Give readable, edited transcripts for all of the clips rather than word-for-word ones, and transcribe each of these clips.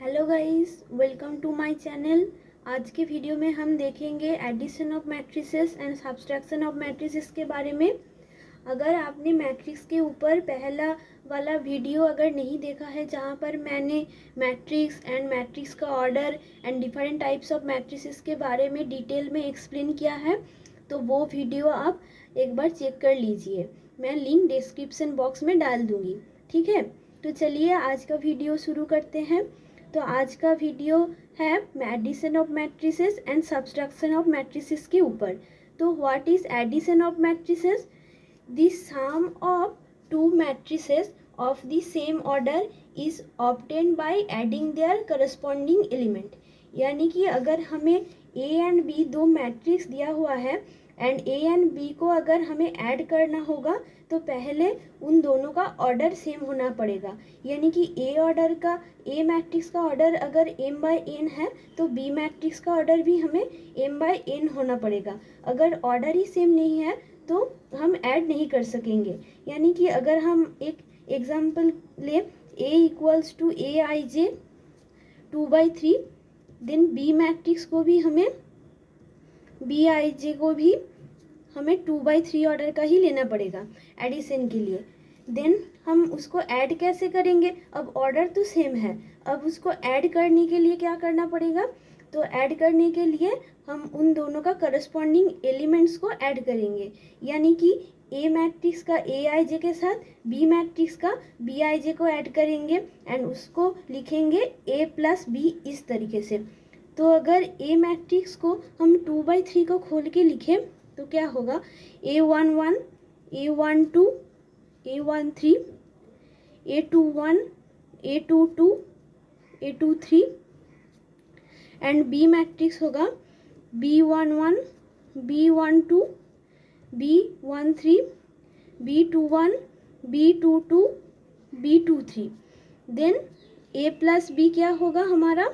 Hello guys, welcome to my channel. आज के video में हम देखेंगे addition of matrices and subtraction of matrices के बारे में। अगर आपने मैट्रिक्स के ऊपर पहला वाला वीडियो अगर नहीं देखा है जहां पर मैंने मैट्रिक्स एंड मैट्रिक्स का order and different types of matrices के बारे में डिटेल में एक्सप्लेन किया है, तो वो वीडियो आप एक बार चेक कर लीजिए। मैं लिंक डिस्क्रिप्शन बॉक्स में डाल दूँगी, ठीक है। तो चलिए आज का वीडियो शुरू करते हैं। तो आज का वीडियो है addition of matrices and subtraction of matrices के ऊपर। तो what is addition of matrices? The sum of two matrices of the same order is obtained by adding their corresponding element। यानी कि अगर हमें A एंड B दो matrix दिया हुआ है एंड A एंड B को अगर हमें ऐड करना होगा तो पहले उन दोनों का ऑर्डर सेम होना पड़ेगा। यानी कि A मैट्रिक्स का ऑर्डर अगर m/n है तो B मैट्रिक्स का ऑर्डर भी हमें m/n होना पड़ेगा। अगर ऑर्डर ही सेम नहीं है तो हम ऐड नहीं कर सकेंगे। यानी कि अगर हम एक एग्जांपल ले A equals to Aij 2/3, then B matrix को भी हमें Bij को भी हमें 2/3 ऑर्डर का ही लेना पड़ेगा एडिशन के लिए। देन हम उसको ऐड कैसे करेंगे? अब ऑर्डर तो सेम है, अब उसको ऐड करने के लिए क्या करना पड़ेगा? तो ऐड करने के लिए हम उन दोनों का करस्पॉन्डिंग एलिमेंट्स को ऐड करेंगे। यानी कि ए मैट्रिक्स का Aij के साथ बी मैट्रिक्स का Bij को ऐड करेंगे एंड उसको लिखेंगे A प्लस बी इस तरीके से। तो अगर ए मैट्रिक्स को हम 2/3 को खोल के लिखें तो क्या होगा? A11, A12, A13, A21, A22, A23 and B matrix होगा B11, B12, B13, B21, B22, B23। Then A plus B क्या होगा हमारा?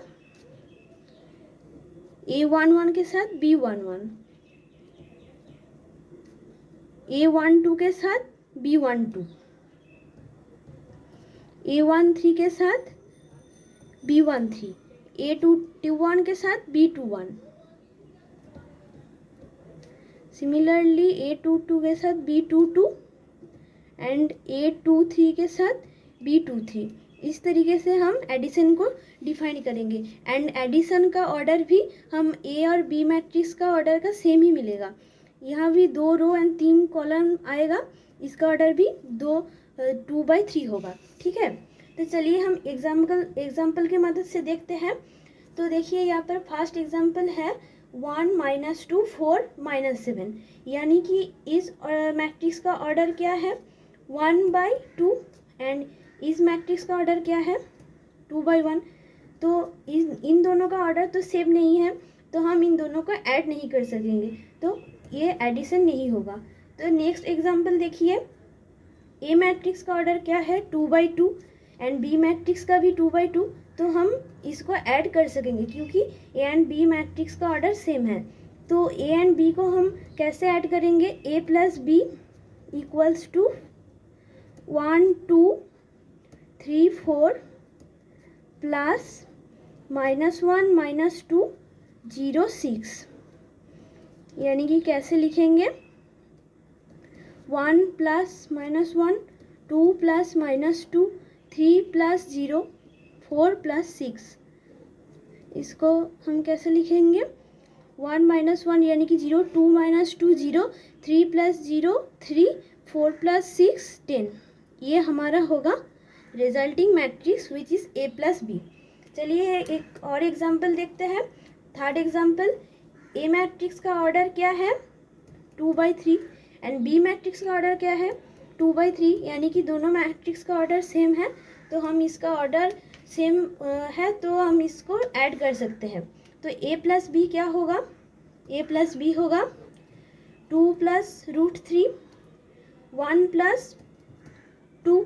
A11 के साथ B11, A12 के साथ B12, A13 के साथ B13, A21 के साथ B21, सिमिलरली A22 के साथ B22 एंड A23 के साथ B23। इस तरीके से हम एडिशन को डिफाइन करेंगे एंड एडिशन का ऑर्डर भी हम A और B मैट्रिक्स का ऑर्डर का सेम ही मिलेगा। यहाँ भी 2 रो एंड 3 कॉलम आएगा, इसका ऑर्डर भी 2/3 होगा, ठीक है। तो चलिए हम एग्जाम्पल के मदद से देखते हैं। तो देखिए यहाँ पर फर्स्ट एग्जाम्पल है 1 - 2 4 - 7। यानी कि इस मैट्रिक्स का ऑर्डर क्या है? 1/2 एंड इस मैट्रिक्स का ऑर्डर क्या है? 2/1। तो इन दोनों का ऑर्डर तो सेम नहीं है, तो हम इन दोनों को ऐड नहीं कर सकेंगे, तो ये एडिशन नहीं होगा। तो नेक्स्ट एग्जांपल देखिए, ए मैट्रिक्स का ऑर्डर क्या है? 2/2 एंड बी मैट्रिक्स का भी 2/2। तो हम इसको ऐड कर सकेंगे क्योंकि ए एंड बी मैट्रिक्स का ऑर्डर सेम है। तो ए एंड बी को हम कैसे ऐड करेंगे? A plus B equals to 1 2 3 4 plus -1 - 2 0 6। यानी कि कैसे लिखेंगे? 1 प्लस -1 2 प्लस -2 3 प्लस 0 4 प्लस 6। इसको हम कैसे लिखेंगे? 1 - 1 यानी कि 0 2 - 2 0 3 प्लस 0 3 4 प्लस 6 10। ये हमारा होगा resulting matrix which is A plus B. चलिए एक और एग्जाम्पल देखते हैं। थर्ड एग्जाम्पल, ए मैट्रिक्स का ऑर्डर क्या है? 2/3 एंड बी मैट्रिक्स का ऑर्डर क्या है? 2/3। यानी कि दोनों मैट्रिक्स का ऑर्डर सेम है, तो हम इसका ऑर्डर सेम है तो हम इसको ऐड कर सकते हैं। तो A प्लस बी क्या होगा? A प्लस बी होगा 2 + √3 1 + 2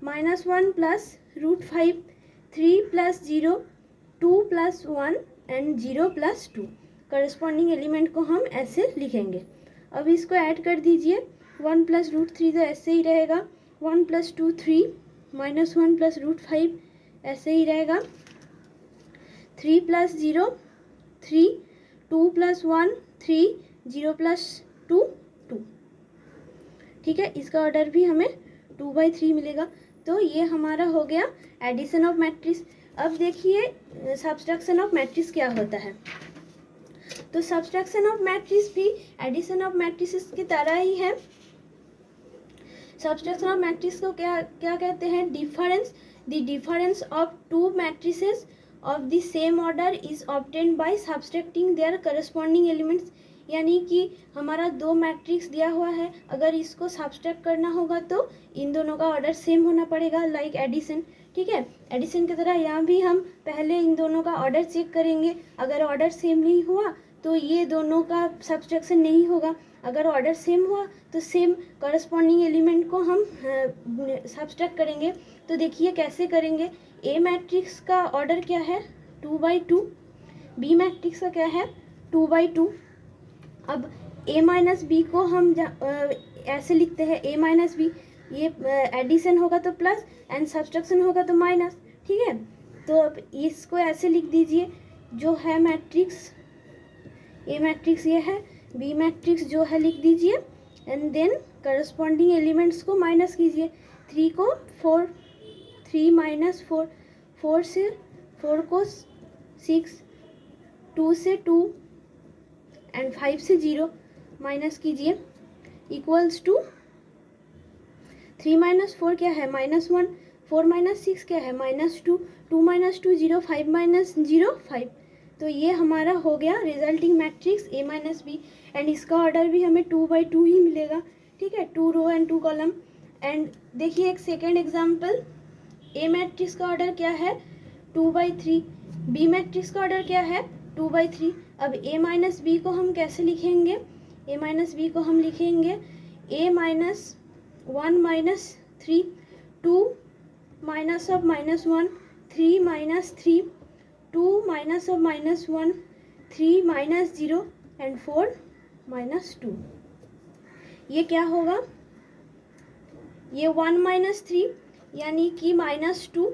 -1 + √5 3 + 0 2 + 1 एंड 0 + 2। करस्पॉन्डिंग एलिमेंट को हम ऐसे लिखेंगे। अब इसको ऐड कर दीजिए। 1 + √3 तो ऐसे ही रहेगा, 1 + 2 3 -1 + √5 ऐसे ही रहेगा। 3 + 0 3, 2 + 1 3, 0 + 2 2। ठीक है, इसका ऑर्डर भी हमें 2/3 मिलेगा। तो ये हमारा हो गया एडिशन ऑफ मैट्रिक्स। अब देखिए सब्सट्रैक्शन ऑफ मैट्रिक्स क्या होता है। तो सब्सट्रैक्शन ऑफ मैट्रिक्स भी एडिशन ऑफ मैट्रिसेस की तरह ही है। सब्सट्रैक्शन ऑफ मैट्रिक्स को क्या क्या कहते हैं? Difference of to matrices of the same order is obtained by subtracting their corresponding elements. यानी कि हमारा दो मैट्रिक्स दिया हुआ है, अगर इसको सब्सट्रैक्ट करना होगा तो इन दोनों का ऑर्डर सेम होना पड़ेगा, लाइक एडिशन। ठीक है, एडिशन की तरह यहाँ भी हम पहले इन दोनों का ऑर्डर चेक करेंगे। अगर ऑर्डर सेम नहीं हुआ तो ये दोनों का सब्सट्रैक्शन नहीं होगा। अगर ऑर्डर सेम हुआ तो सेम करस्पॉन्डिंग एलिमेंट को हम सब्सट्रैक्ट करेंगे। तो देखिए कैसे करेंगे। ए मैट्रिक्स का ऑर्डर क्या है? 2/2। बी मैट्रिक्स का क्या है? 2/2। अब a माइनस बी को हम ऐसे लिखते हैं a माइनस बी। ये एडिशन होगा तो प्लस एंड सब्सट्रैक्शन होगा तो माइनस। ठीक है, तो अब इसको ऐसे लिख दीजिए, जो है मैट्रिक्स ए मैट्रिक्स ये है, बी मैट्रिक्स जो है लिख दीजिए एंड देन करस्पॉन्डिंग एलिमेंट्स को माइनस कीजिए। 3 को 4, 3 - 4, 4 से 4 को 6, 2 से 2 एंड 5 से 0 माइनस कीजिए, इक्वल्स टू 3 - 4 क्या है? -1, 4 - 6 क्या है? -2, 2 - 2 0, 5 - 0 5। तो ये हमारा हो गया resulting matrix A minus B and इसका ऑर्डर भी हमें 2/2 ही मिलेगा। ठीक है, 2 रो एंड 2 कॉलम। एंड देखिए एक सेकेंड एग्जाम्पल, ए मैट्रिक्स का ऑर्डर क्या है? 2/3। बी मैट्रिक्स का ऑर्डर क्या है? 2/3। अब ए माइनस बी को हम कैसे लिखेंगे? ए माइनस बी को हम लिखेंगे a - 1 - 3, 2 - (-1), 3 - 3, 2 - (-1), 3 - 0 एंड 4 - 2। ये क्या होगा? ये 1 - 3 यानी कि -2,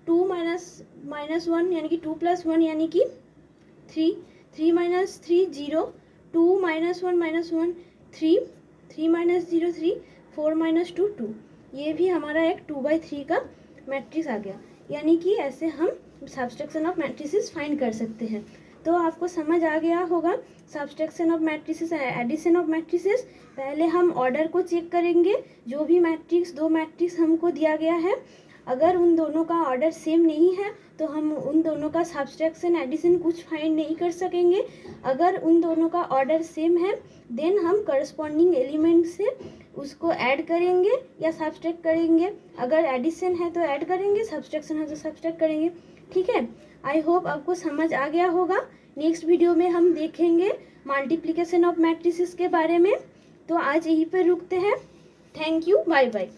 2 - (-1) यानी कि 2 + 1 यानी कि 3, 3 - 3 0, 2 - 1 -1 3, 3 - 0 3, 4 - 2 2। ये भी हमारा एक 2/3 का मैट्रिक्स आ गया। यानी कि ऐसे हम सब्सट्रैक्शन ऑफ मैट्रिसेस फाइंड कर सकते हैं। तो आपको समझ आ गया होगा subtraction of matrices, addition of matrices. पहले हम ऑर्डर को चेक करेंगे। जो भी मैट्रिक्स, दो मैट्रिक्स हमको दिया गया है, अगर उन दोनों का ऑर्डर सेम नहीं है तो हम उन दोनों का सब्सट्रैक्शन एडिशन कुछ फाइंड नहीं कर सकेंगे। अगर उन दोनों का ऑर्डर सेम है देन हम करस्पॉन्डिंग एलिमेंट से उसको ऐड करेंगे या सब्सट्रैक्ट करेंगे। अगर एडिशन है तो ऐड करेंगे, सब्सट्रैक्शन है तो सब्सट्रैक्ट करेंगे। ठीक है, आई होप आपको समझ आ गया होगा। नेक्स्ट वीडियो में हम देखेंगे मल्टीप्लिकेशन ऑफ मैट्रिसेस के बारे में। तो आज यहीं पर रुकते हैं। Thank you, bye bye.